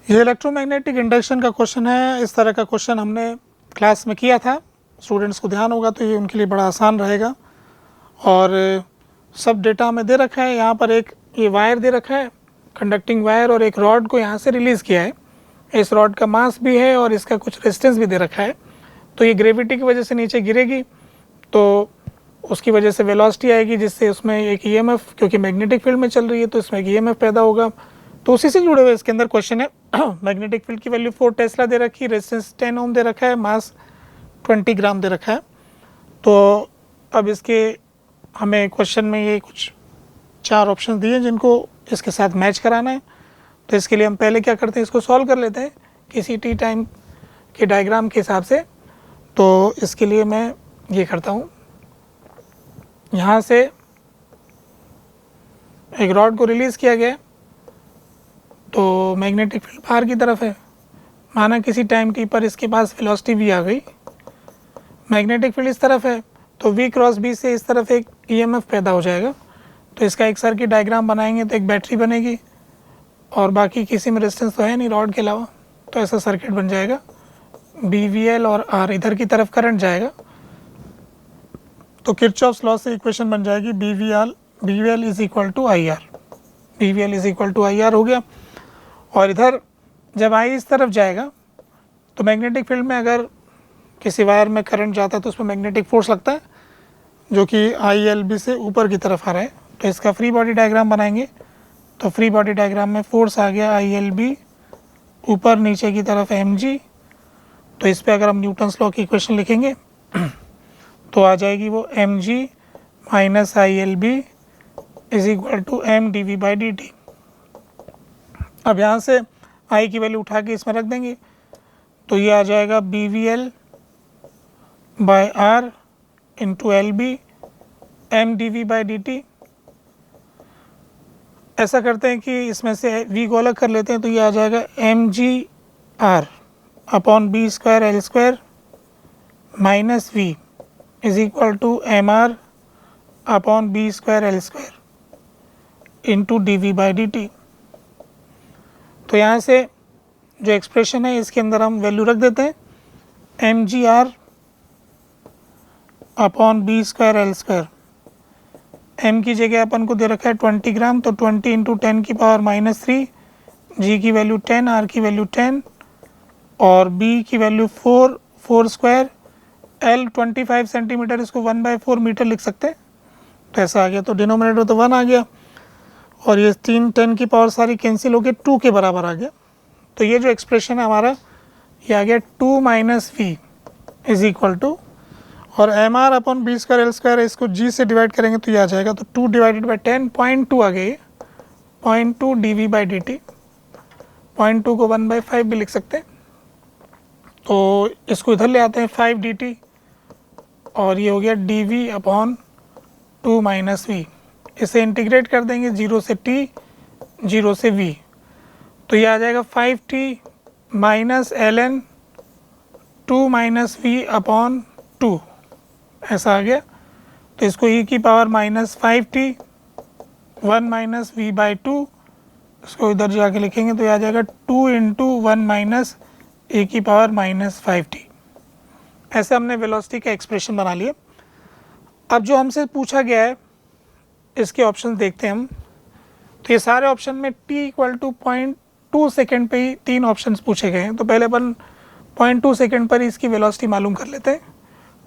ये electromagnetic induction का question है। इस तरह का क्वेश्चन हमने क्लास में किया था, स्टूडेंट्स को ध्यान होगा तो ये उनके लिए बड़ा आसान रहेगा। और सब डेटा हमें दे रखा है। यहाँ पर एक ये वायर दे रखा है, कंडक्टिंग वायर, और एक रॉड को यहाँ से रिलीज़ किया है। इस रॉड का मास भी है और इसका कुछ रेजिस्टेंस भी दे रखा है। तो ये ग्रेविटी की वजह से नीचे गिरेगी तो उसकी वजह से वेलोसिटी आएगी, जिससे उसमें एक ईएमएफ, क्योंकि मैग्नेटिक फील्ड में चल रही है तो इसमें एक ईएमएफ पैदा होगा। तो उसी से जुड़े हुए इसके अंदर क्वेश्चन है। मैग्नेटिक फील्ड की वैल्यू 4 टेस्ला दे रखी है, रेजिस्टेंस 10 ओम दे रखा है, मास 20 ग्राम दे रखा है। तो अब इसके हमें क्वेश्चन में ये कुछ 4 ऑप्शन दिए जिनको इसके साथ मैच कराना है। तो इसके लिए हम पहले क्या करते हैं, इसको सॉल्व कर लेते हैं किसी टी टाइम के डायग्राम के हिसाब से। तो इसके लिए मैं ये करता हूँ, यहाँ से एक रॉड को रिलीज़ किया गया तो मैग्नेटिक फील्ड बाहर की तरफ है। माना किसी टाइम टी पर इसके पास वेलोसिटी भी आ गई, मैग्नेटिक फील्ड इस तरफ है तो v क्रॉस b से इस तरफ एक ईएमएफ पैदा हो जाएगा। तो इसका एक सर्किट डायग्राम बनाएंगे तो एक बैटरी बनेगी और बाकी किसी में रेजिस्टेंस तो है नहीं रॉड के अलावा, तो ऐसा सर्किट बन जाएगा। BVL और R इधर की तरफ करंट जाएगा तो किरचॉफ्स लॉ से इक्वेशन बन जाएगी BVL is equal to IR। BVL is equal to IR हो गया। और इधर जब I इस तरफ जाएगा तो मैग्नेटिक फील्ड में अगर किसी वायर में करंट जाता है तो उसमें मैग्नेटिक फोर्स लगता है जो कि ILB से ऊपर की तरफ आ रहा है। तो इसका फ्री बॉडी डायग्राम बनाएंगे तो फ्री बॉडी डायग्राम में फोर्स आ गया ILB, ऊपर नीचे की तरफ mg। तो इस पे अगर हम न्यूटन्स लॉ की इक्वेशन लिखेंगे तो आ जाएगी वो mg minus ILB is equal to m/dv/dt। अब यहाँ से I की वैल्यू उठा के इसमें रख देंगे तो ये आ जाएगा BVL by R into LB m/dv/dt। ऐसा करते हैं कि इसमें से v को अलग कर लेते हैं तो ये आ जाएगा mgr upon b²l² minus v is equal to mr upon b²l² into dv/dt। तो यहाँ से जो एक्सप्रेशन है इसके अंदर हम वैल्यू रख देते हैं mgr अपॉन b²l²। m की जगह अपन को दे रखा है 20 ग्राम तो 20 इंटू 10 की पावर -3, g की वैल्यू 10, r की वैल्यू 10 और b की वैल्यू 4 स्क्वायर, l 25 सेंटीमीटर, इसको 1/4 मीटर लिख सकते हैं। तो ऐसा आ गया तो डिनोमिनेटर तो 1 आ गया और ये 3 10 की पावर सारी कैंसिल होकर 2 के बराबर आ गया। तो ये जो एक्सप्रेशन है हमारा ये आ गया 2 minus v is equal to, और mr अपॉन b²l² इसको g से डिवाइड करेंगे तो ये आ जाएगा तो 2 डिवाइडेड बाई 10 0.2 आ गई, 0.2 dv/dt। 0.2 को 1/5 भी लिख सकते हैं। तो इसको इधर ले आते हैं 5 dt और ये हो गया dv अपॉन 2 माइनस v। इसे इंटीग्रेट कर देंगे 0 से t 0 से v तो ये आ जाएगा 5t minus ln 2 minus v upon 2, ऐसा आ गया। तो इसको e की पावर -5t 1 माइनस v/2, इसको इधर जाके लिखेंगे तो ये आ जाएगा 2 इंटू 1 माइनस e की पावर -5t। ऐसे हमने वेलोसिटी का एक्सप्रेशन बना लिया। अब जो हमसे पूछा गया है इसके ऑप्शन देखते हैं हम। तो ये सारे ऑप्शन में t इक्वल टू 0.2 सेकेंड पे ही 3 ऑप्शंस पूछे गए हैं। तो पहले अपन 0.2 सेकेंड पर ही इसकी वेलोसिटी मालूम कर लेते हैं।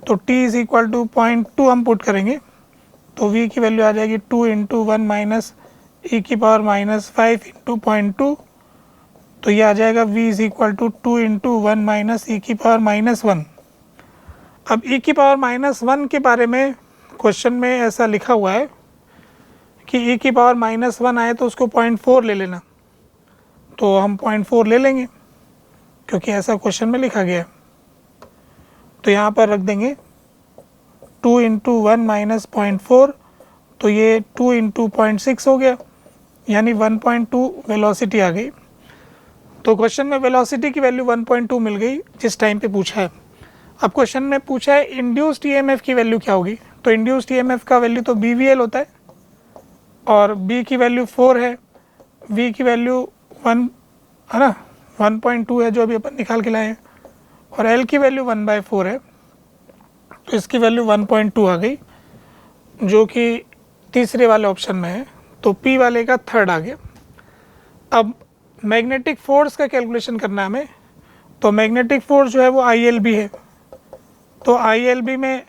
तो t इज इक्वल टू 0.2 हम पुट करेंगे तो v की वैल्यू आ जाएगी 2 इंटू 1 माइनस e की पावर -5 इंटू 0.2। तो ये आ जाएगा v is equal to 2 into 1 minus e की पावर -1। अब e की पावर -1 के बारे में क्वेश्चन में ऐसा लिखा हुआ है कि e की पावर -1 आए तो उसको 0.4 ले लेना। तो हम 0.4 ले लेंगे क्योंकि ऐसा क्वेश्चन में लिखा गया है। तो यहाँ पर रख देंगे 2 इंटू 1 माइनस 0.4 तो ये 2 इंटू 0.6 हो गया, यानी 1.2 वेलोसिटी आ गई। तो क्वेश्चन में वेलोसिटी की वैल्यू 1.2 मिल गई जिस टाइम पे पूछा है। अब क्वेश्चन में पूछा है इंड्यूस्ड ईएमएफ की वैल्यू क्या होगी। तो इंड्यूस्ड ईएमएफ का वैल्यू तो BVL होता है और B की वैल्यू 4 है, V की वैल्यू 1 है ना, 1.2 है जो अभी अपन निकाल के लाए हैं, और L की वैल्यू 1/4 है, तो इसकी वैल्यू 1.2 आ गई जो कि तीसरे वाले ऑप्शन में है, तो P वाले का थर्ड आ गया। अब मैग्नेटिक फोर्स का कैलकुलेशन करना है हमें, तो मैग्नेटिक फोर्स जो है वो ILB है, तो ILB में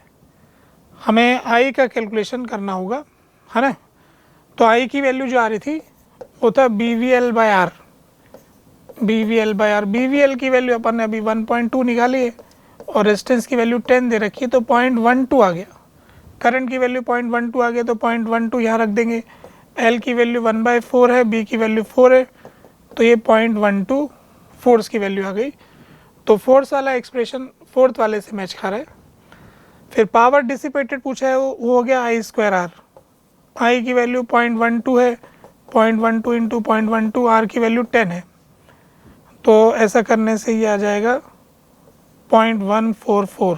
हमें I का कैलकुलेशन करना होगा, है ना। तो I की वैल्यू जो आ रही थी वो था BVL/R। BVL की वैल्यू अपन ने अभी 1.2 निकाली है और रेजिस्टेंस की वैल्यू 10 दे रखी है, तो 0.12 आ गया। करंट की वैल्यू 0.12 आ गया, तो 0.12 यहाँ रख देंगे। L की वैल्यू 1/4 है, B की वैल्यू 4 है, तो ये 0.12 फोर्स की वैल्यू आ गई। तो फोर्स वाला एक्सप्रेशन फोर्थ वाले से मैच खा रहा है। फिर पावर डिसिपेटेड पूछा है, वो हो गया I²R। I की वैल्यू 0.12 है, 0.12 इंटू 0.12, R की वैल्यू 10 है, तो ऐसा करने से ये आ जाएगा 0.144,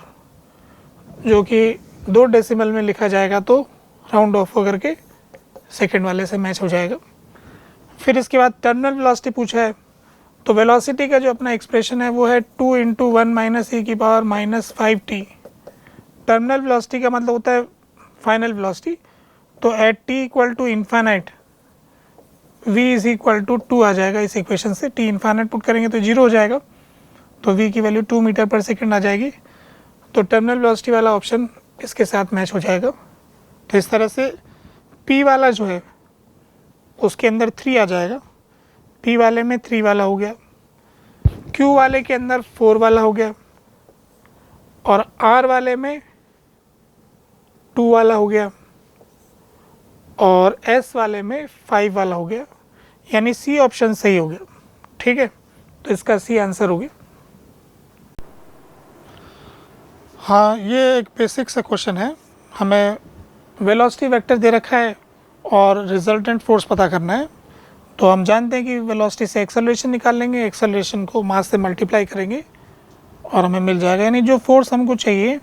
जो कि 2 डेसिमल में लिखा जाएगा तो राउंड ऑफ होकर के सेकेंड वाले से मैच हो जाएगा। फिर इसके बाद टर्मिनल वेलोसिटी पूछा है, तो वेलोसिटी का जो अपना एक्सप्रेशन है वो है 2 into 1 - e -5t। Terminal velocity का मतलब होता है फाइनल वेलोसिटी, तो at t equal to infinite v is equal to 2 आ जाएगा इस इक्वेशन से। t इन्फाइनाइट पुट करेंगे तो 0 हो जाएगा, तो v की वैल्यू 2 मीटर पर सेकेंड आ जाएगी। तो टर्मिनल वेलोसिटी वाला ऑप्शन इसके साथ मैच हो जाएगा। तो इस तरह से p वाला जो है उसके अंदर 3 आ जाएगा, p वाले में 3 वाला हो गया, q वाले के अंदर 4 वाला हो गया, और r वाले में 2 वाला हो गया, और S वाले में 5 वाला हो गया, यानी C ऑप्शन सही हो गया। ठीक है, तो इसका C आंसर हो गया। हाँ, ये एक बेसिक सा क्वेश्चन है। हमें वेलोसिटी वेक्टर दे रखा है और रिजल्टेंट फोर्स पता करना है। तो हम जानते हैं कि वेलोसिटी से एक्सेलरेशन निकाल लेंगे, एक्सेलरेशन को मास से मल्टीप्लाई करेंगे और हमें मिल जाएगा, यानी जो फोर्स हमको चाहिए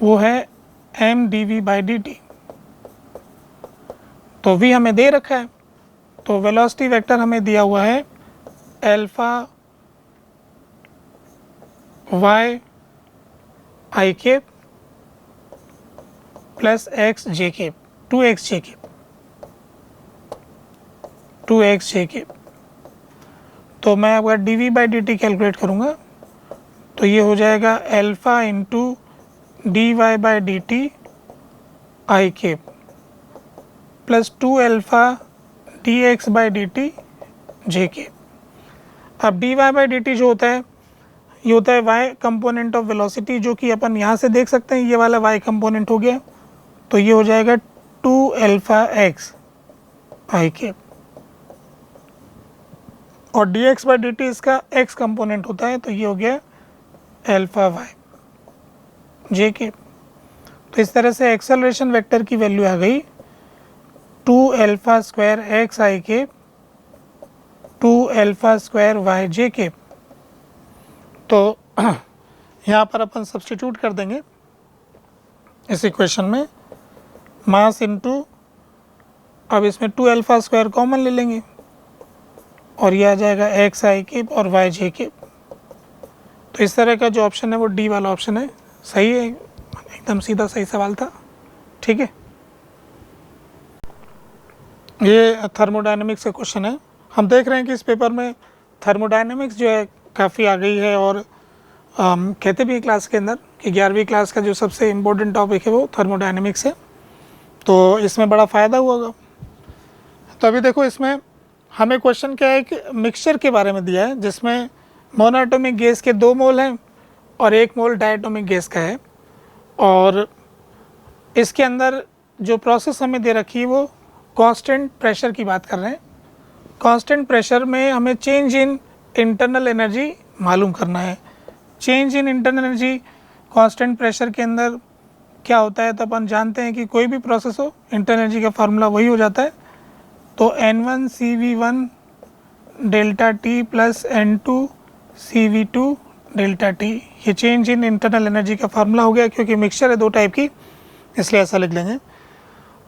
वो है mdv/dt। तो v हमें दे रखा है, तो वेलोसिटी वेक्टर हमें दिया हुआ है alpha y i cap plus x j cap, 2x j cap. तो मैं अगर dv/dt कैलकुलेट करूँगा तो ये हो जाएगा alpha into dy/dt i cap plus 2 alpha dx/dt j cap. अब dy/dt जो होता है ये होता है y कंपोनेंट ऑफ वेलोसिटी, जो कि अपन यहाँ से देख सकते हैं, ये वाला y कंपोनेंट हो गया, तो ये हो जाएगा 2 अल्फा x i कैप, और dx/dt इसका x कंपोनेंट होता है, तो ये हो गया अल्फा y j कैप। तो इस तरह से एक्सेलरेशन वेक्टर की वैल्यू आ गई 2 alpha square x i cap 2 alpha square y j cap. तो यहाँ पर अपन सब्स्टिट्यूट कर देंगे इस इक्वेशन में, मास इंटू, अब इसमें 2 अल्फा स्क्वायर कॉमन ले लेंगे और यह आ जाएगा x i कैप और y j कैप। तो इस तरह का जो ऑप्शन है वो डी वाला ऑप्शन है, सही है, एकदम सीधा सही सवाल था। ठीक है, ये थर्मोडायनेमिक्स का क्वेश्चन है। हम देख रहे हैं कि इस पेपर में थर्मोडायनेमिक्स जो है काफ़ी आ गई है, और कहते भी हैं क्लास के अंदर कि 11वीं क्लास का जो सबसे इम्पोर्टेंट टॉपिक है वो थर्मोडायनेमिक्स है, तो इसमें बड़ा फ़ायदा हुआ होगा। तो अभी देखो, इसमें हमें क्वेश्चन क्या है कि मिक्सचर के बारे में दिया है जिसमें मोनोएटॉमिक गैस के 2 मोल हैं और 1 मोल डायटोमिक गैस का है, और इसके अंदर जो प्रोसेस हमें दे रखी है वो कांस्टेंट प्रेशर की बात कर रहे हैं। कांस्टेंट प्रेशर में हमें चेंज इन इंटरनल एनर्जी मालूम करना है। Change in internal energy constant pressure के अंदर क्या होता है, तो अपन जानते हैं कि कोई भी प्रोसेस हो इंटरनल एनर्जी का फार्मूला वही हो जाता है, तो N1 CV1 delta T plus N2 CV2 delta T, ये चेंज इन इंटरनल एनर्जी का फार्मूला हो गया। क्योंकि मिक्सचर है 2 टाइप की, इसलिए ऐसा लिख लेंगे।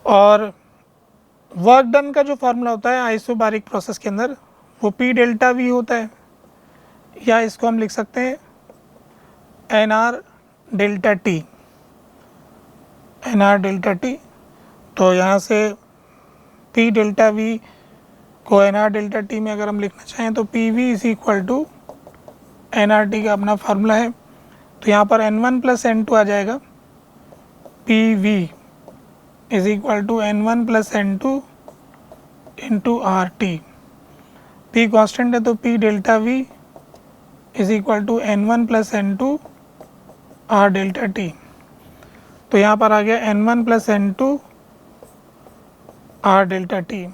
और वर्क डन का जो फार्मूला होता है आइसोबारिक प्रोसेस के अंदर वो P डेल्टा V होता है, या इसको हम लिख सकते हैं N R delta T, N R delta T. तो यहाँ से पी डेल्टा वी को एन आर डेल्टा टी में अगर हम लिखना चाहें तो P V is equal to N R T का अपना फार्मूला है। तो यहाँ पर N one plus N two आ जाएगा, P V is equal to N one plus N two into R T. P constant है तो P delta we is equal to N one plus N two R delta T. तो यहाँ पर आ गया N one plus N two R delta T.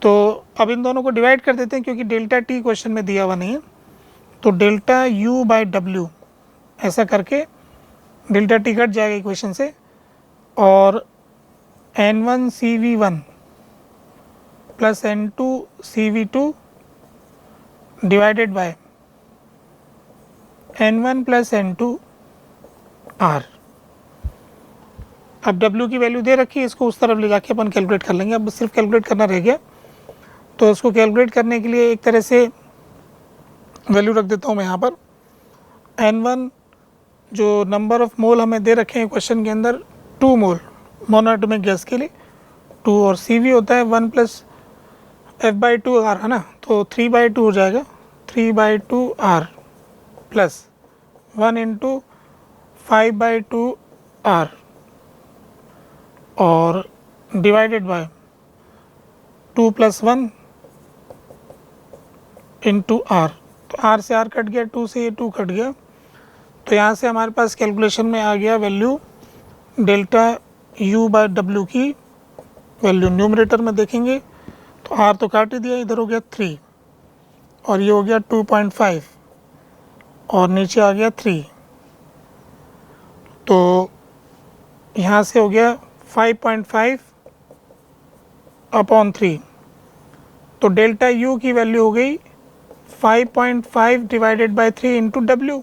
तो अब इन दोनों को डिवाइड कर देते हैं क्योंकि डेल्टा टी क्वेश्चन में दिया हुआ नहीं है। तो डेल्टा यू बाई डब्ल्यू ऐसा करके डेल्टा टी कट जाएगा इक्वेशन से, और N one C V one plus N two C V two divided by N one plus N two R. अब W की वैल्यू दे रखी है, इसको उस तरफ ले जाके अपन कैलकुलेट कर लेंगे। अब सिर्फ कैलकुलेट करना रह गया, तो इसको कैलकुलेट करने के लिए एक तरह से वैल्यू रख देता हूँ मैं यहाँ पर। N1 जो नंबर ऑफ मोल हमें दे रखे हैं क्वेश्चन के अंदर 2 मोल मोनोएटॉमिक गैस के लिए 2, और CV होता है 1 प्लस F/2 R है ना, तो 3/2 हो जाएगा, 3/2 R प्लस 1 इंटू 5/2 R और divided by 2 plus 1 into R. तो आर से आर कट गया, 2 से ये 2 कट गया। तो यहाँ से हमारे पास कैलकुलेशन में आ गया value delta U by W की वैल्यू। न्यूमरेटर में देखेंगे तो आर तो काट ही दिया, इधर हो गया 3 और ये हो गया 2.5 और नीचे आ गया 3। तो यहाँ से हो गया 5.5 अपॉन 3। तो डेल्टा यू की वैल्यू हो गई 5.5 डिवाइडेड बाय 3 इंटू डब्ल्यू,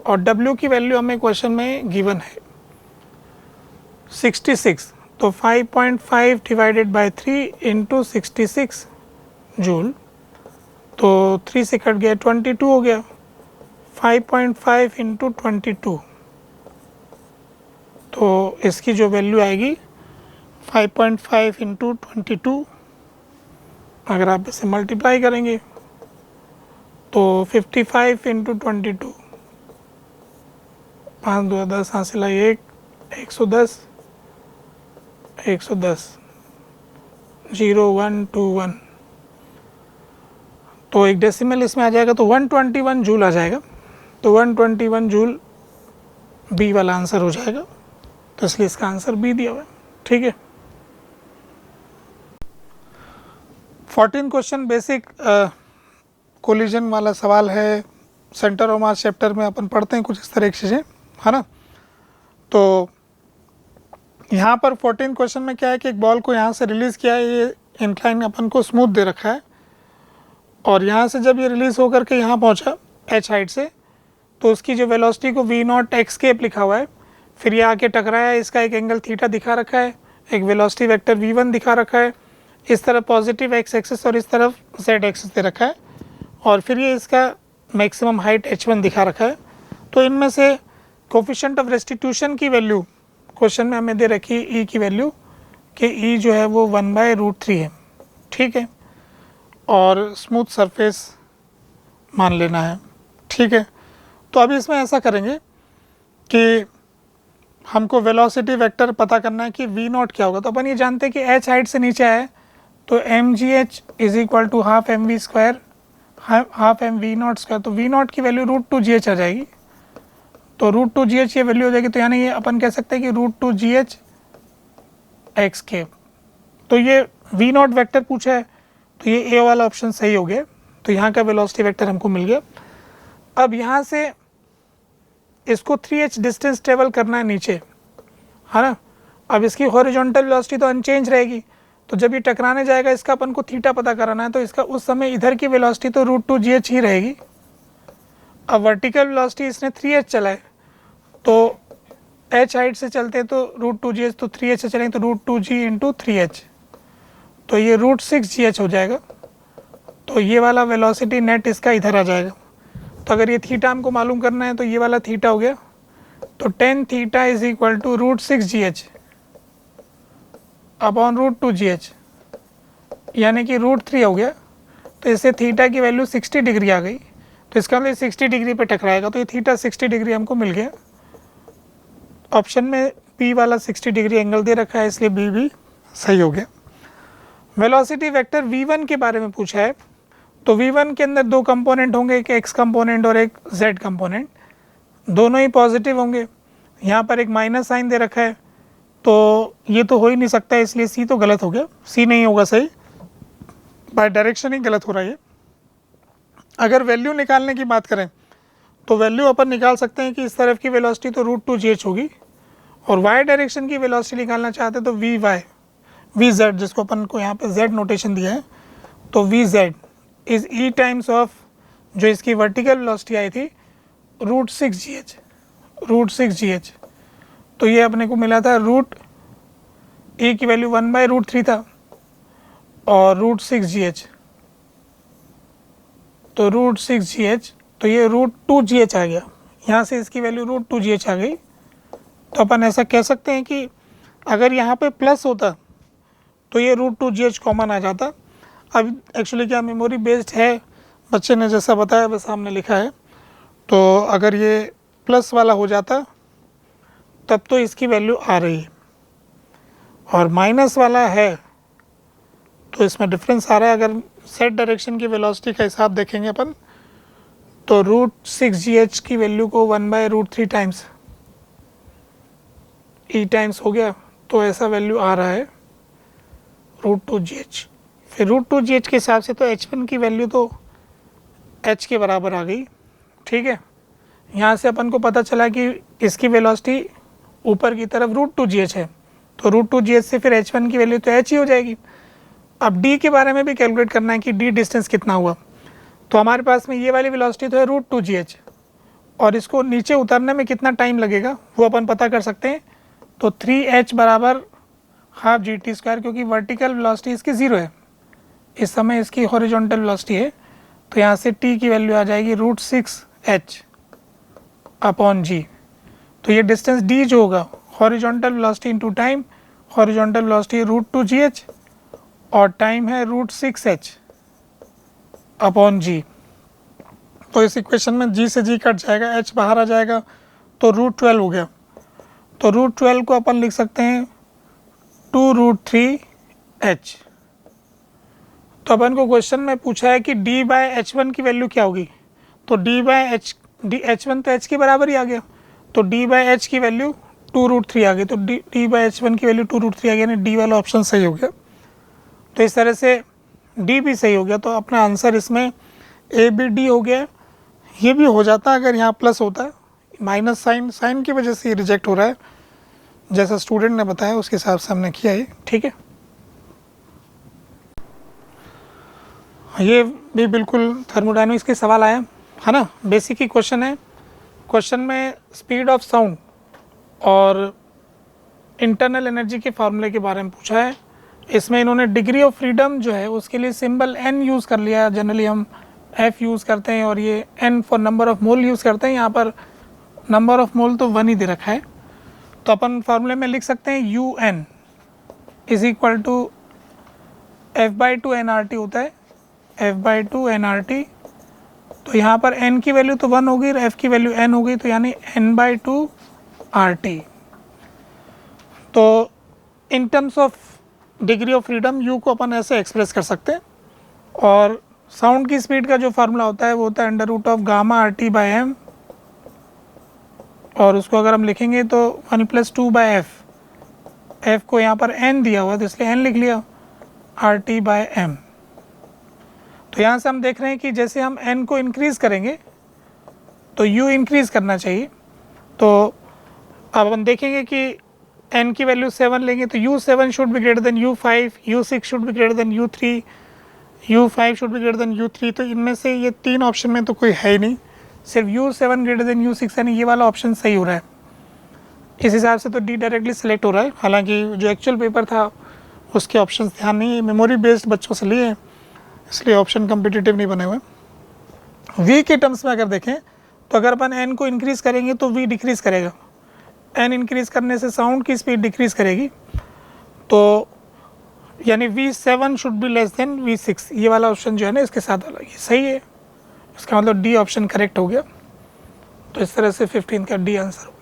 और डब्ल्यू की वैल्यू हमें क्वेश्चन में गिवन है 66। तो 5.5 डिवाइडेड बाय 3 इंटू 66 जूल। तो 3 से कट गया 22 हो गया, 5.5 इंटू 22। तो इसकी जो वैल्यू आएगी 5.5 इंटू 22, अगर आप इसे मल्टीप्लाई करेंगे तो 55 इंटू 22, 5 2 10 हासिल है 110, 110 0 1 2 1। तो एक डेसिमल इसमें आ जाएगा तो 121 जूल आ जाएगा। तो 121 जूल बी वाला आंसर हो जाएगा, तो इसलिए इसका आंसर बी दिया हुआ है। ठीक है। 14 क्वेश्चन बेसिक कोलिजन वाला सवाल है। सेंटर ऑफ मास चैप्टर में अपन पढ़ते हैं कुछ इस तरह की चीज़ें, है ना। तो यहाँ पर 14 क्वेश्चन में क्या है कि एक बॉल को यहाँ से रिलीज़ किया है, ये इंक्लाइन अपन को स्मूथ दे रखा है, और यहाँ से जब ये रिलीज़ होकर के यहाँ पहुँचा h हाइट से, तो उसकी जो वेलोसिटी को v0 escape लिखा हुआ है, फिर ये आके टकराया, इसका एक एंगल थीटा दिखा रखा है, एक वेलोसिटी वेक्टर v1 दिखा रखा है, इस तरफ पॉजिटिव x एक्सिस और इस तरफ z एक्सिस दे रखा है, और फिर ये इसका मैक्सिमम हाइट h1 दिखा रखा है। तो इनमें से कोफिशिएंट ऑफ रेस्टिट्यूशन की वैल्यू क्वेश्चन में हमें दे रखी है e की वैल्यू कि e जो है वो 1/√3 है। ठीक है, और स्मूथ सरफेस मान लेना है। ठीक है, तो अभी इसमें ऐसा करेंगे कि हमको वेलोसिटी वेक्टर पता करना है कि v0 क्या होगा। तो अपन ये जानते हैं कि h हाइट से नीचे आए तो mgh is equal to half mv square, half mv0 square. तो v0 की वैल्यू √2gh आ जाएगी, तो √2gh ये वैल्यू हो जाएगी। तो यानी ये अपन कह सकते हैं कि √2gh x²। तो ये v0 वेक्टर पूछा है, तो ये ए वाला ऑप्शन सही हो गया। तो यहाँ का वेलोसिटी वेक्टर हमको मिल गया। अब यहाँ से इसको 3h डिस्टेंस ट्रेवल करना है नीचे, है ना। अब इसकी हॉरिजॉन्टल वेलोसिटी तो अनचेंज रहेगी, तो जब ये टकराने जाएगा इसका अपन को थीटा पता कराना है, तो इसका उस समय इधर की वेलोसिटी तो √2gh ही रहेगी। अब वर्टिकल वेलोसिटी इसने 3h चला है, तो h हाइट से चलते हैं तो √2gh, तो 3h से चलेंगे तो √2g इंटू 3h, तो ये √6gh हो जाएगा। तो तो ये वाला वेलोसिटी नेट इसका इधर आ जाएगा। तो अगर ये थीटा हमको मालूम करना है तो ये वाला थीटा हो गया, तो tan theta is equal to √6 GH upon √2 GH, यानी कि √3 हो गया। तो इससे थीटा की वैल्यू 60 डिग्री आ गई, तो इसका मतलब 60 डिग्री पे टकराएगा, तो ये थीटा 60 डिग्री हमको मिल गया। ऑप्शन में बी वाला 60 डिग्री एंगल दे रखा है, इसलिए बी भी सही हो गया। वेलोसिटी वेक्टर v1 के बारे में पूछा है, तो v1 के अंदर दो कंपोनेंट होंगे, एक x कंपोनेंट और एक z कंपोनेंट, दोनों ही पॉजिटिव होंगे। यहाँ पर एक माइनस साइन दे रखा है, तो ये तो हो ही नहीं सकता है, इसलिए सी तो गलत हो गया, सी नहीं होगा सही, बाय डायरेक्शन ही गलत हो रहा है। अगर वैल्यू निकालने की बात करें तो वैल्यू अपन निकाल सकते हैं कि इस तरफ की वेलोसिटी तो √2GH होगी, और वाई डायरेक्शन की वेलोसिटी निकालना चाहते हैं तो VZ, जिसको अपन को यहाँ पे Z नोटेशन दिया है, तो VZ is E times of जो इसकी वर्टिकल वेलोसिटी आई थी √6GH। तो ये अपने को मिला था √e की वैल्यू 1/√3 था, और √6GH, तो √6GH, तो ये √2GH आ गया, यहाँ से इसकी वैल्यू √2GH आ गई। तो अपन ऐसा कह सकते हैं कि अगर यहाँ पे प्लस होता तो ये √2GH कॉमन आ जाता। अब एक्चुअली क्या मेमोरी बेस्ड है, बच्चे ने जैसा बताया वैसा हमने लिखा है, तो अगर ये प्लस वाला हो जाता तब तो इसकी वैल्यू आ रही है, और माइनस वाला है तो इसमें डिफरेंस आ रहा है। अगर सेट डायरेक्शन की वेलोसिटी का हिसाब देखेंगे अपन, तो √6GH की वैल्यू को 1/√3 टाइम्स ई टाइम्स हो गया, तो ऐसा वैल्यू आ रहा है √2GH। फिर √2GH के हिसाब से तो H1 की वैल्यू तो H के बराबर आ गई, ठीक है। यहाँ से अपन को पता चला कि इसकी वेलोसिटी ऊपर की तरफ √2GH है, तो √2GH से फिर H1 की वैल्यू तो H ही हो जाएगी। अब D के बारे में भी कैलकुलेट करना है कि D डिस्टेंस कितना हुआ, तो हमारे पास में ये वाली वेलोसिटी तो है √2GH, और इसको नीचे उतरने में कितना टाइम लगेगा वो अपन पता कर सकते हैं। तो 3H बराबर हाफ GT², क्योंकि वर्टिकल वेलोसिटी इसकी 0 है, इस समय इसकी हॉरिजॉन्टल वेलोसिटी है, तो यहाँ से T की वैल्यू आ जाएगी √6H अपॉन G। तो ये डिस्टेंस D जो होगा, horizontal velocity into time, horizontal velocity √2GH और टाइम है √6H अपॉन G। तो इस इक्वेशन में G से G कट जाएगा, H बाहर आ जाएगा, तो √12 हो गया। तो √12 को अपन लिख सकते हैं 2√3H। तो अपन को क्वेश्चन में पूछा है कि D/H1 की वैल्यू क्या होगी, तो H1 तो H के बराबर ही आ गया, तो D/H की वैल्यू 2√3 आ गई, तो D/H1 की वैल्यू 2√3 आ गई, यानी D वाला ऑप्शन सही हो गया। तो इस तरह से D भी सही हो गया, तो अपना आंसर इसमें A-B-D हो गया। ये भी हो जाता अगर यहाँ प्लस होता, माइनस साइन की वजह से ये रिजेक्ट हो रहा है, जैसा स्टूडेंट ने बताया उसके हिसाब से हमने किया है, ठीक है। ये भी बिल्कुल थर्मोडायनामिक्स के सवाल आया है ना, बेसिक ही क्वेश्चन है। क्वेश्चन में स्पीड ऑफ साउंड और इंटरनल एनर्जी के फार्मूले के बारे में पूछा है। इसमें इन्होंने डिग्री ऑफ फ्रीडम जो है उसके लिए सिंबल n यूज़ कर लिया, जनरली हम f यूज़ करते हैं, और ये n for number of mole use करते हैं। यहाँ पर नंबर ऑफ मोल तो 1 ही दे रखा है, तो अपन फार्मूले में लिख सकते हैं UN is equal to F/2 nRT होता है, F/2 nRT। तो यहाँ पर n की वैल्यू तो 1 होगी, f की वैल्यू n होगी, तो यानी n/2 RT। तो in terms of degree of freedom u को अपन ऐसे एक्सप्रेस कर सकते हैं, और साउंड की स्पीड का जो फार्मूला होता है वो होता है √γ/RT/m, और उसको अगर हम लिखेंगे तो 1 + 2/f, f को यहाँ पर n दिया हुआ तो इसलिए n लिख लिया, RT/m। तो यहाँ से हम देख रहे हैं कि जैसे हम n को इंक्रीज़ करेंगे तो u इंक्रीज़ करना चाहिए। तो अब हम देखेंगे कि n की वैल्यू 7 लेंगे तो u7 should be greater than u5, u6 should be greater than u3, u5 should be greater than u3। तो इनमें से ये 3 ऑप्शन में तो कोई है ही नहीं, सिर्फ u7 ग्रेटर देन u6, यानी ये वाला ऑप्शन सही हो रहा है। इस हिसाब से तो D डायरेक्टली सेलेक्ट हो रहा है, हालांकि जो एक्चुअल पेपर था उसके ऑप्शंस ध्यान नहीं, मेमोरी बेस्ड बच्चों से लिए, इसलिए ऑप्शन कम्पिटिटिव नहीं बने हुए। वी के टर्म्स में अगर देखें तो अगर अपन एन को इंक्रीज़ करेंगे तो वी डिक्रीज़ करेगा, एन इंक्रीज़ करने से साउंड की स्पीड डिक्रीज़ करेगी, तो यानी V7 should be less than V6, ये वाला ऑप्शन जो है ना इसके साथ वाला ये सही है, इसका मतलब डी ऑप्शन करेक्ट हो गया। तो इस तरह से 15 का डी आंसर।